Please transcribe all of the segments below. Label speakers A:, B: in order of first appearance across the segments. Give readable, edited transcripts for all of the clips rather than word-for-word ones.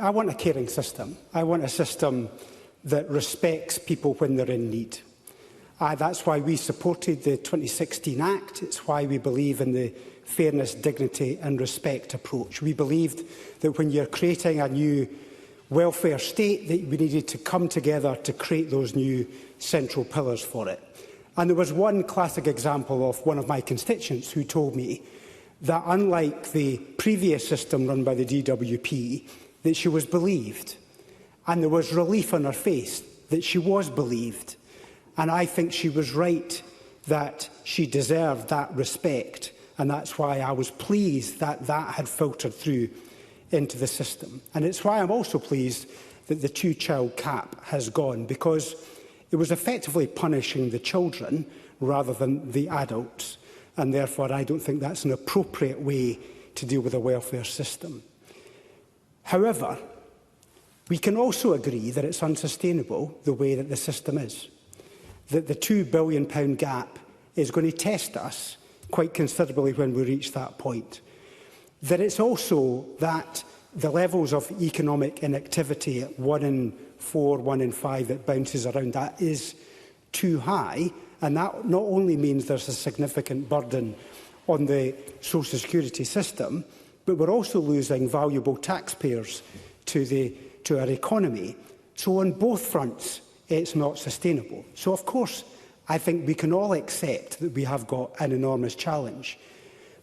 A: I want a caring system. I want a system that respects people when they're in need. That's why we supported the 2016 Act. It's why we believe in the fairness, dignity and respect approach. We believed that when you're creating a new welfare state, that we needed to come together to create those new central pillars for it. And there was one classic example of one of my constituents who told me that, unlike the previous system run by the DWP, that she was believed. And there was relief on her face that she was believed. And I think she was right that she deserved that respect. And that's why I was pleased that that had filtered through into the system. And it's why I'm also pleased that the two-child cap has gone, because it was effectively punishing the children rather than the adults. And therefore, I don't think that's an appropriate way to deal with a welfare system. However, we can also agree that it's unsustainable the way that the system is, that the £2 billion gap is going to test us quite considerably when we reach that point, that it's also that the levels of economic inactivity at 1 in 4, 1 in 5 that bounces around that is too high, and that not only means there's a significant burden on the social security system, but we're also losing valuable taxpayers to our economy. So on both fronts, it's not sustainable. So of course, I think we can all accept that we have got an enormous challenge.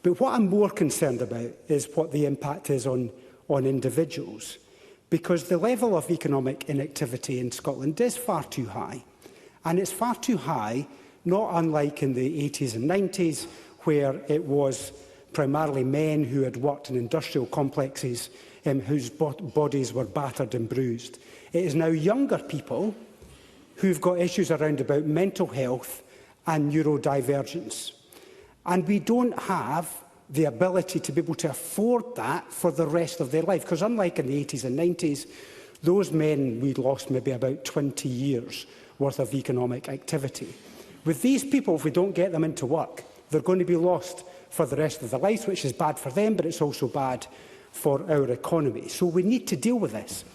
A: But what I'm more concerned about is what the impact is on individuals, because the level of economic inactivity in Scotland is far too high. And it's far too high, not unlike in the 80s and 90s, where it was primarily men who had worked in industrial complexes whose bodies were battered and bruised. It is now younger people who've got issues around about mental health and neurodivergence. And we don't have the ability to be able to afford that for the rest of their life. Because unlike in the 80s and 90s, those men, we lost maybe about 20 years worth of economic activity. With these people, if we don't get them into work, they're going to be lost for the rest of their lives, which is bad for them, but it's also bad for our economy. So we need to deal with this.